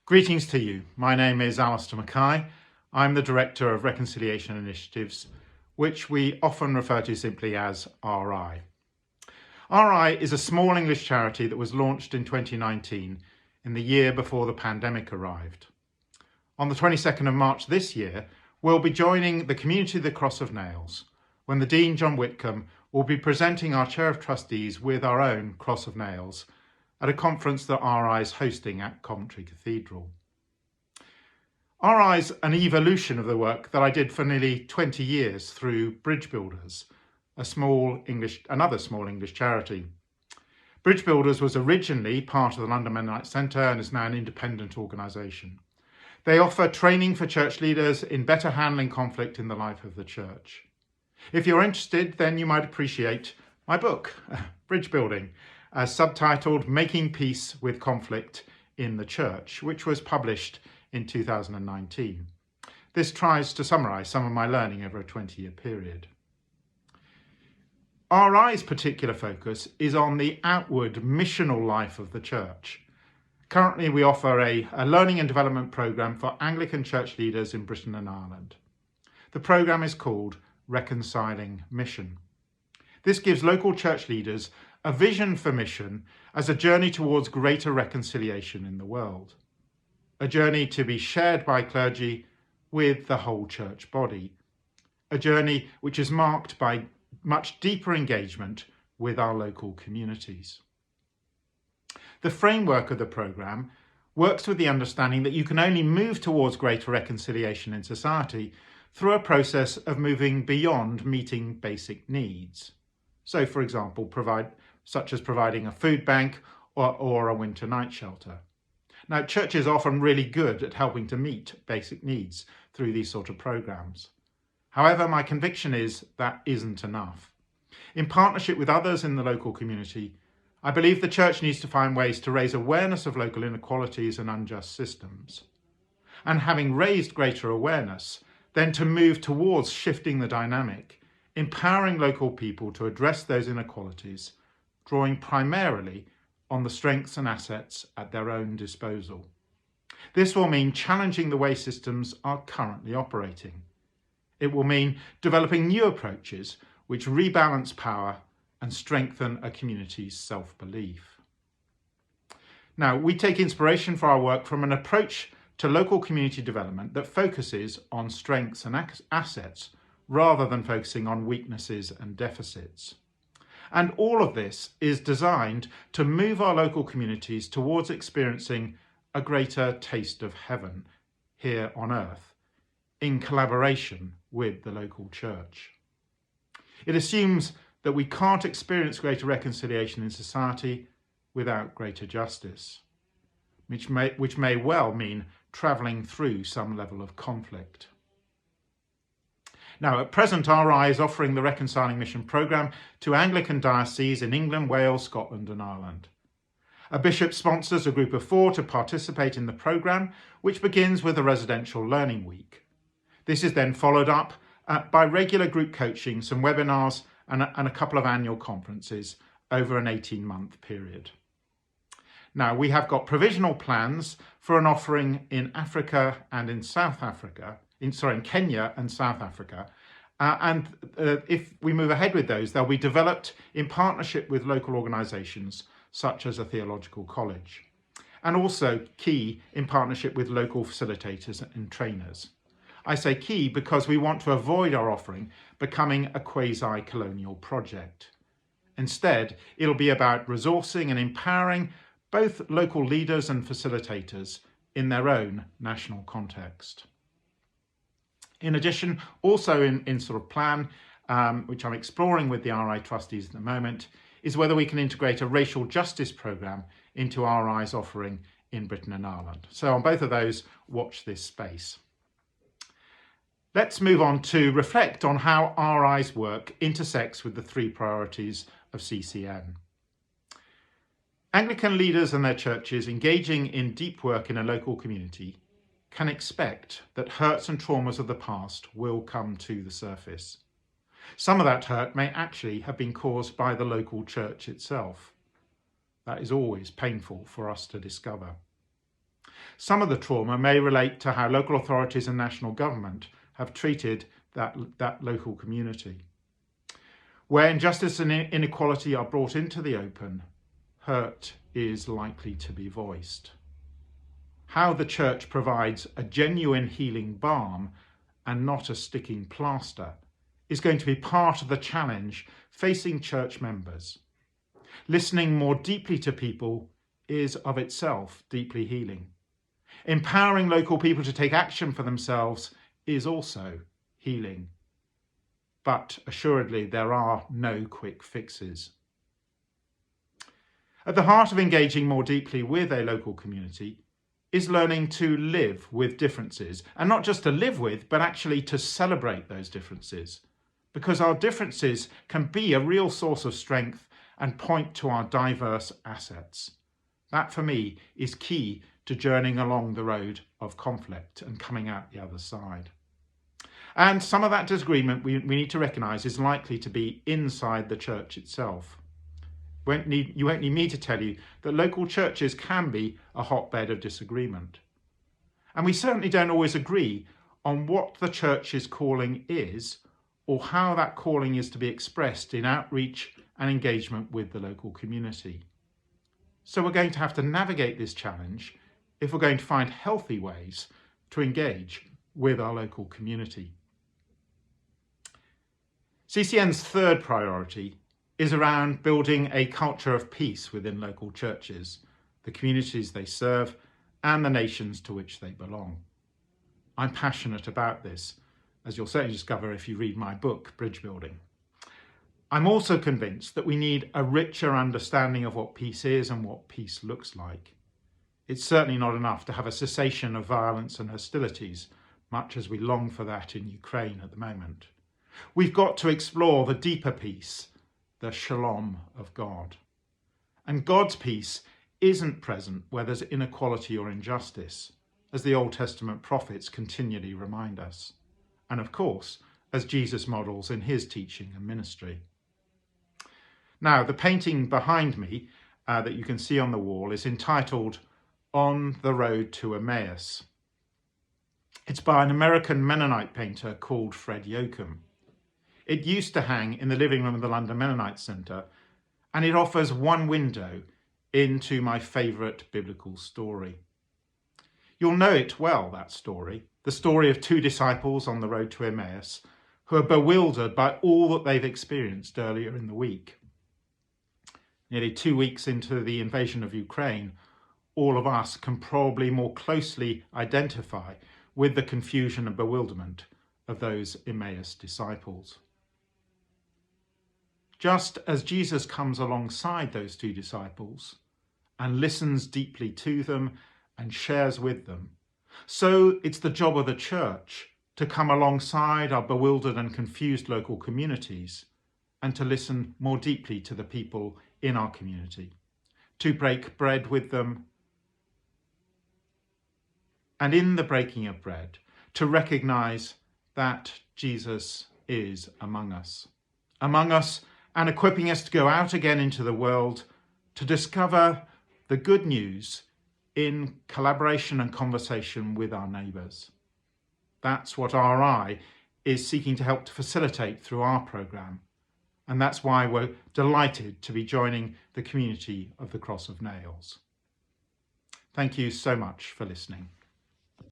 Greetings to you. My name is Alistair Mackay. I'm the Director of Reconciliation Initiatives, which we often refer to simply as RI. RI is a small English charity that was launched in 2019, in the year before the pandemic arrived. On the 22nd of March this year, we'll be joining the Community of the Cross of Nails, when the Dean, John Whitcomb, will be presenting our Chair of Trustees with our own Cross of Nails at a conference that RI is hosting at Coventry Cathedral. RI is an evolution of the work that I did for nearly 20 years through Bridge Builders, another small English charity. Bridge Builders was originally part of the London Mennonite Centre and is now an independent organisation. They offer training for church leaders in better handling conflict in the life of the church. If you're interested, then you might appreciate my book, Bridge Building, subtitled Making Peace with Conflict in the Church, which was published in 2019. This tries to summarise some of my learning over a 20-year period. RI's particular focus is on the outward missional life of the church. Currently, we offer a learning and development programme for Anglican church leaders in Britain and Ireland. The programme is called Reconciling Mission. This gives local church leaders a vision for mission as a journey towards greater reconciliation in the world. A journey to be shared by clergy with the whole church body. A journey which is marked by much deeper engagement with our local communities. The framework of the programme works with the understanding that you can only move towards greater reconciliation in society through a process of moving beyond meeting basic needs. So, for example, such as providing a food bank or a winter night shelter. Now, churches are often really good at helping to meet basic needs through these sort of programmes. However, my conviction is that isn't enough. In partnership with others in the local community, I believe the church needs to find ways to raise awareness of local inequalities and unjust systems. And having raised greater awareness, then to move towards shifting the dynamic, empowering local people to address those inequalities, drawing primarily on the strengths and assets at their own disposal. This will mean challenging the way systems are currently operating. It will mean developing new approaches which rebalance power and strengthen a community's self-belief. Now, we take inspiration for our work from an approach to local community development that focuses on strengths and assets rather than focusing on weaknesses and deficits. And all of this is designed to move our local communities towards experiencing a greater taste of heaven here on earth, in collaboration with the local church. It assumes that we can't experience greater reconciliation in society without greater justice, which may well mean travelling through some level of conflict. Now, at present, RI is offering the Reconciling Mission programme to Anglican dioceses in England, Wales, Scotland and Ireland. A bishop sponsors a group of 4 to participate in the programme, which begins with a residential learning week. This is then followed up by regular group coaching, some webinars and a couple of annual conferences over an 18-month period. Now, we have got provisional plans for an offering in Africa and in South Africa, in Kenya and South Africa. If we move ahead with those, they'll be developed in partnership with local organisations such as a theological college, and also key in partnership with local facilitators and trainers. I say key because we want to avoid our offering becoming a quasi-colonial project. Instead, it'll be about resourcing and empowering both local leaders and facilitators in their own national context. In addition, also in sort of plan, which I'm exploring with the RI trustees at the moment, is whether we can integrate a racial justice programme into RI's offering in Britain and Ireland. So on both of those, watch this space. Let's move on to reflect on how RI's work intersects with the 3 priorities of CCN. Anglican leaders and their churches engaging in deep work in a local community can expect that hurts and traumas of the past will come to the surface. Some of that hurt may actually have been caused by the local church itself. That is always painful for us to discover. Some of the trauma may relate to how local authorities and national government have treated that local community. Where injustice and inequality are brought into the open, hurt is likely to be voiced. How the church provides a genuine healing balm and not a sticking plaster is going to be part of the challenge facing church members. Listening more deeply to people is of itself deeply healing. Empowering local people to take action for themselves is also healing. But assuredly, there are no quick fixes. At the heart of engaging more deeply with a local community is learning to live with differences, and not just to live with, but actually to celebrate those differences, because our differences can be a real source of strength and point to our diverse assets. That, for me, is key to journeying along the road of conflict and coming out the other side. And some of that disagreement we need to recognise is likely to be inside the church itself. You won't need me to tell you that local churches can be a hotbed of disagreement. And we certainly don't always agree on what the church's calling is or how that calling is to be expressed in outreach and engagement with the local community. So we're going to have to navigate this challenge if we're going to find healthy ways to engage with our local community. CCN's third priority is around building a culture of peace within local churches, the communities they serve, and the nations to which they belong. I'm passionate about this, as you'll certainly discover if you read my book, Bridge Building. I'm also convinced that we need a richer understanding of what peace is and what peace looks like. It's certainly not enough to have a cessation of violence and hostilities, much as we long for that in Ukraine at the moment. We've got to explore the deeper peace, the shalom of God. And God's peace isn't present where there's inequality or injustice, as the Old Testament prophets continually remind us. And of course, as Jesus models in his teaching and ministry. Now, the painting behind me that you can see on the wall is entitled On the Road to Emmaus. It's by an American Mennonite painter called Fred Yoakum. It used to hang in the living room of the London Mennonite Centre, and it offers one window into my favourite biblical story. You'll know it well, that story, the story of two disciples on the road to Emmaus who are bewildered by all that they've experienced earlier in the week. Nearly 2 weeks into the invasion of Ukraine, all of us can probably more closely identify with the confusion and bewilderment of those Emmaus disciples. Just as Jesus comes alongside those two disciples and listens deeply to them and shares with them, so it's the job of the church to come alongside our bewildered and confused local communities and to listen more deeply to the people in our community, to break bread with them, and in the breaking of bread, to recognise that Jesus is among us and equipping us to go out again into the world to discover the good news in collaboration and conversation with our neighbours. That's what RI is seeking to help to facilitate through our programme, and that's why we're delighted to be joining the community of the Cross of Nails. Thank you so much for listening.